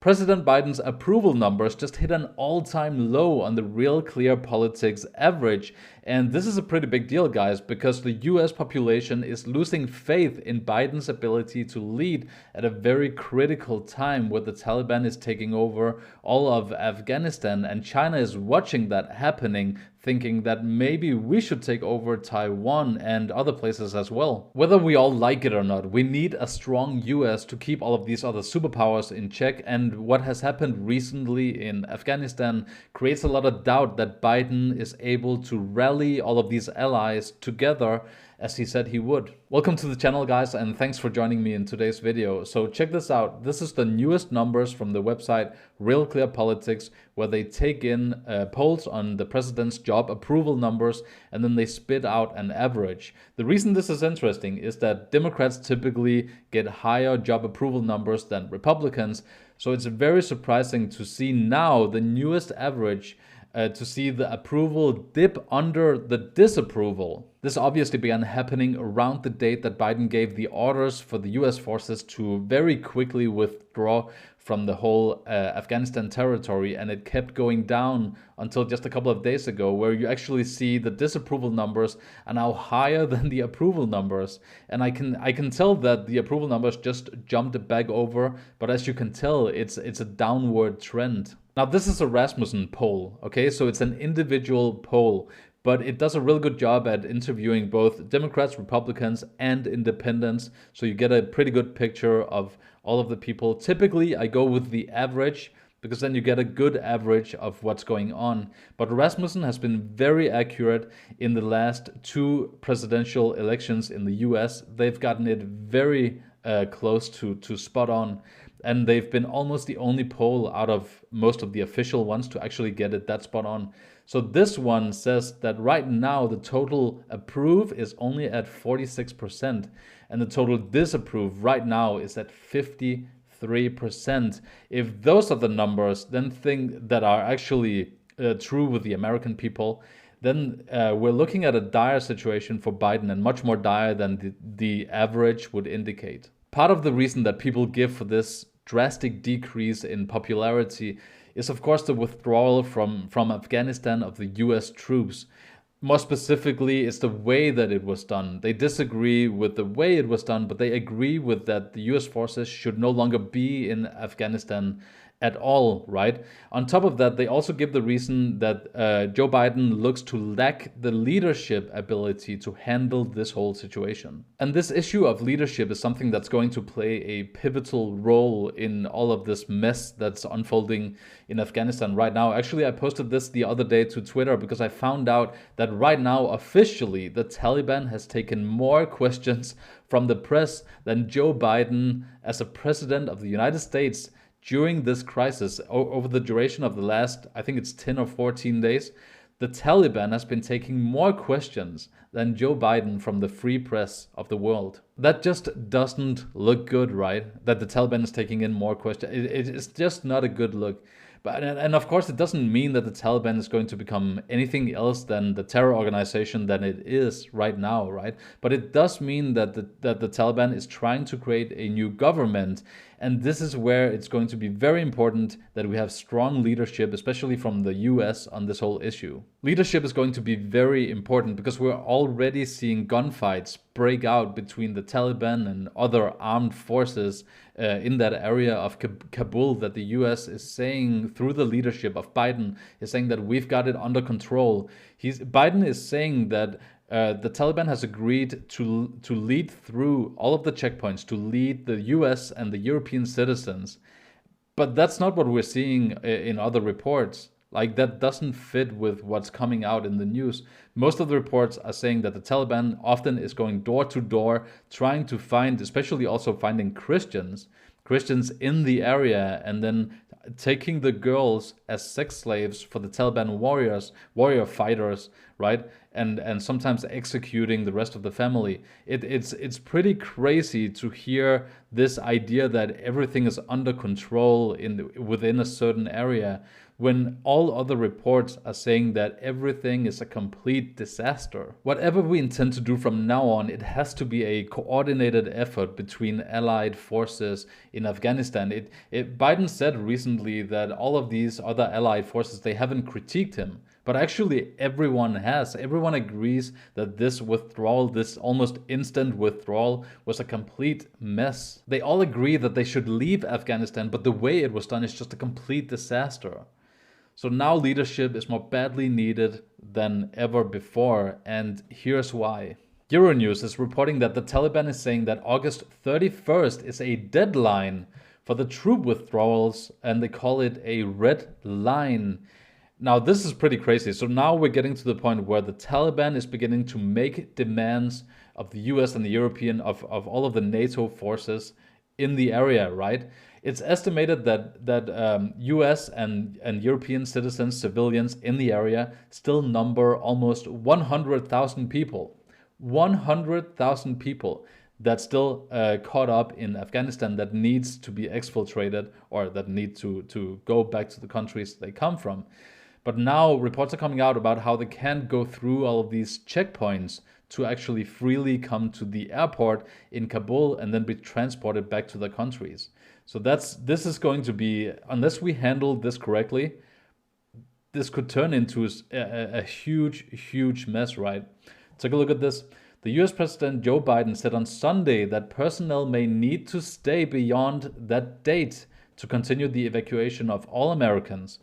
President Biden's approval numbers just hit an all-time low on the Real Clear Politics average. And this is a pretty big deal, guys, because the US population is losing faith in Biden's ability to lead at a very critical time where the Taliban is taking over all of Afghanistan. And China is watching that happening, thinking that maybe we should take over Taiwan and other places as well. Whether we all like it or not, we need a strong US to keep all of these other superpowers in check. And what has happened recently in Afghanistan creates a lot of doubt that Biden is able to rally all of these allies together as he said he would. Welcome to the channel, guys, and thanks for joining me in today's video. So check this out. This is the newest numbers from the website Real Clear Politics, where they take in polls on the president's job approval numbers and then they spit out an average. The reason this is interesting is that Democrats typically get higher job approval numbers than Republicans. So it's very surprising to see now the newest average to see the approval dip under the disapproval. This obviously began happening around the date that Biden gave the orders for the US forces to very quickly withdraw from the whole Afghanistan territory, and it kept going down until just a couple of days ago, where you actually see the disapproval numbers are now higher than the approval numbers. And I can tell that the approval numbers just jumped back over, but as you can tell, it's a downward trend. Now, this is a Rasmussen poll, okay? So it's an individual poll, but it does a really good job at interviewing both Democrats, Republicans, and independents. So you get a pretty good picture of all of the people. Typically, I go with the average because then you get a good average of what's going on. But Rasmussen has been very accurate in the last two presidential elections in the US. They've gotten it very close to spot on. And they've been almost the only poll out of most of the official ones to actually get it that spot on. So this one says that right now the total approve is only at 46%, and the total disapprove right now is at 53%. If those are the numbers, then that are actually true with the American people, then we're looking at a dire situation for Biden, and much more dire than the average would indicate. Part of the reason that people give for this drastic decrease in popularity is, of course, the withdrawal from Afghanistan of the US troops. More specifically, it's the way that it was done. They disagree with the way it was done, but they agree with that the US forces should no longer be in Afghanistan at all, right? On top of that, they also give the reason that Joe Biden looks to lack the leadership ability to handle this whole situation. And this issue of leadership is something that's going to play a pivotal role in all of this mess that's unfolding in Afghanistan right now. Actually, I posted this the other day to Twitter because I found out that right now, officially, the Taliban has taken more questions from the press than Joe Biden as a president of the United States during this crisis. Over the duration of the last, I think it's 10 or 14 days, the Taliban has been taking more questions than Joe Biden from the free press of the world. That just doesn't look good, right? That the Taliban is taking in more questions. It's just not a good look. And of course, it doesn't mean that the Taliban is going to become anything else than the terror organization that it is right now, right? But it does mean that the Taliban is trying to create a new government. And this is where it's going to be very important that we have strong leadership, especially from the US, on this whole issue. Leadership is going to be very important because we're already seeing gunfights break out between the Taliban and other armed forces in that area of Kabul, that the US is saying through the leadership of Biden, is saying that we've got it under control. Biden is saying that the Taliban has agreed to lead through all of the checkpoints, to lead the US and the European citizens. But that's not what we're seeing in other reports. Like, that doesn't fit with what's coming out in the news. Most of the reports are saying that the Taliban often is going door to door, trying to find, especially also finding Christians in the area, and then taking the girls as sex slaves for the Taliban warrior fighters, right? And sometimes executing the rest of the family. It's pretty crazy to hear this idea that everything is under control within a certain area, when all other reports are saying that everything is a complete disaster. Whatever we intend to do from now on, it has to be a coordinated effort between allied forces in Afghanistan. Biden said recently that all of these other allied forces, they haven't critiqued him. But actually everyone has. Everyone agrees that this withdrawal, this almost instant withdrawal, was a complete mess. They all agree that they should leave Afghanistan, but the way it was done is just a complete disaster. So now leadership is more badly needed than ever before, and here's why. Euronews is reporting that the Taliban is saying that August 31st is a deadline for the troop withdrawals, and they call it a red line. Now, this is pretty crazy. So now we're getting to the point where the Taliban is beginning to make demands of the US and the European, of all of the NATO forces in the area, right? It's estimated that US and European citizens, civilians in the area still number almost 100,000 people. 100,000 people that's still caught up in Afghanistan, that needs to be exfiltrated, or that need to go back to the countries they come from. But now reports are coming out about how they can't go through all of these checkpoints to actually freely come to the airport in Kabul and then be transported back to their countries. So this is going to be, unless we handle this correctly, this could turn into a huge mess, right? Take a look at this. The US President Joe Biden said on Sunday that personnel may need to stay beyond that date to continue the evacuation of all Americans.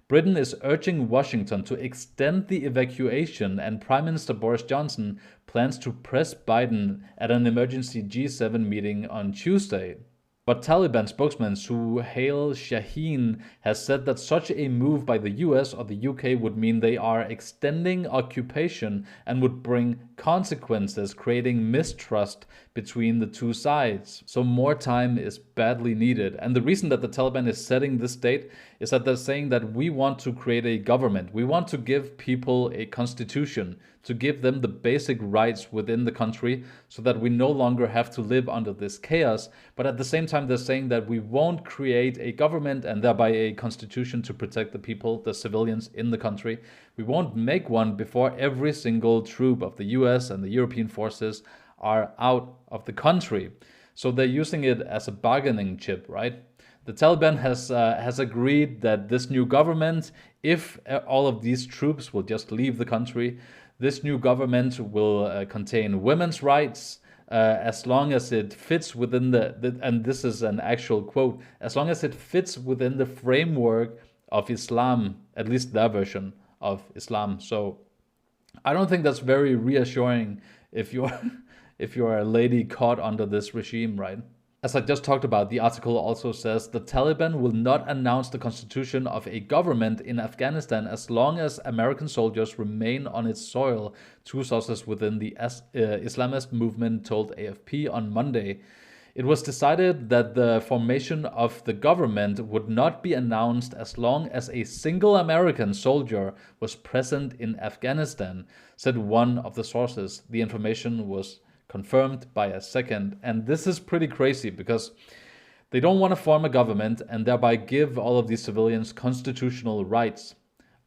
Britain is urging Washington to extend the evacuation, and Prime Minister Boris Johnson plans to press Biden at an emergency G7 meeting on Tuesday. But Taliban spokesman Suhail Shaheen has said that such a move by the US or the UK would mean they are extending occupation and would bring consequences, creating mistrust between the two sides. So more time is badly needed. And the reason that the Taliban is setting this date is that they're saying that we want to create a government. We want to give people a constitution, to give them the basic rights within the country so that we no longer have to live under this chaos. But at the same time, they're saying that we won't create a government and thereby a constitution to protect the people, the civilians in the country. We won't make one before every single troop of the US and the European forces are out of the country. So they're using it as a bargaining chip, right? The Taliban has agreed that this new government, if all of these troops will just leave the country, this new government will contain women's rights, as long as it fits within and this is an actual quote, as long as it fits within the framework of Islam, at least their version of Islam. So I don't think that's very reassuring if you're a lady caught under this regime, right? As I just talked about, the article also says the Taliban will not announce the constitution of a government in Afghanistan as long as American soldiers remain on its soil, two sources within the Islamist movement told AFP on Monday. It was decided that the formation of the government would not be announced as long as a single American soldier was present in Afghanistan, said one of the sources. The information was confirmed by a second. And this is pretty crazy because they don't want to form a government and thereby give all of these civilians constitutional rights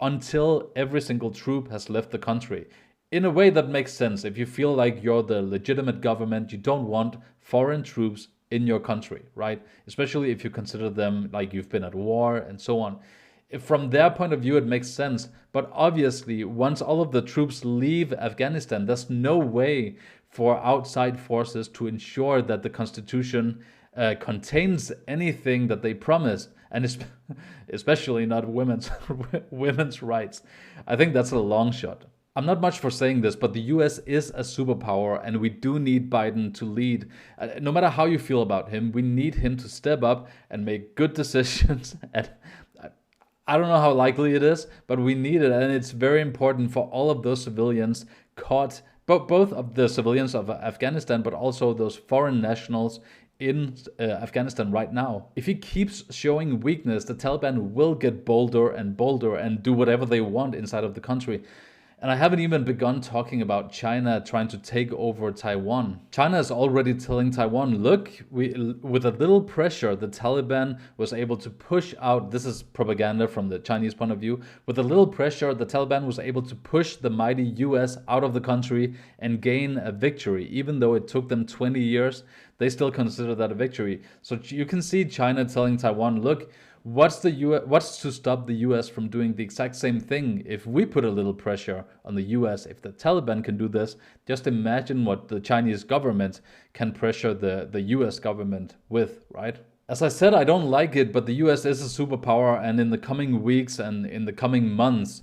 until every single troop has left the country. In a way that makes sense. If you feel like you're the legitimate government, you don't want foreign troops in your country, right? Especially if you consider them like you've been at war and so on. If from their point of view, it makes sense. But obviously, once all of the troops leave Afghanistan, there's no way for outside forces to ensure that the constitution contains anything that they promised, and especially not women's rights. I think that's a long shot. I'm not much for saying this, but the US is a superpower and we do need Biden to lead. No matter how you feel about him, we need him to step up and make good decisions. I don't know how likely it is, but we need it, and it's very important for all of those civilians caught, both of the civilians of Afghanistan, but also those foreign nationals in Afghanistan right now. If he keeps showing weakness, the Taliban will get bolder and bolder and do whatever they want inside of the country. And I haven't even begun talking about China trying to take over Taiwan. China is already telling Taiwan, look, with a little pressure, the Taliban was able to push out, this is propaganda from the Chinese point of view, with a little pressure, the Taliban was able to push the mighty US out of the country and gain a victory. Even though it took them 20 years, they still consider that a victory. So you can see China telling Taiwan, look, what's to stop the US from doing the exact same thing if we put a little pressure on the US? If the Taliban can do this, just imagine what the Chinese government can pressure the US government with, right? As I said, I don't like it, but the US is a superpower, and in the coming weeks and in the coming months,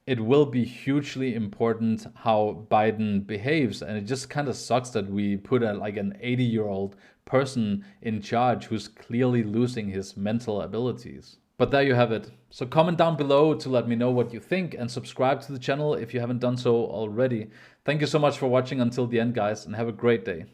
it will be hugely important how Biden behaves. And it just kind of sucks that we put like an 80-year-old person in charge who's clearly losing his mental abilities. But there you have it. So comment down below to let me know what you think, and subscribe to the channel if you haven't done so already. Thank you so much for watching until the end, guys, and have a great day.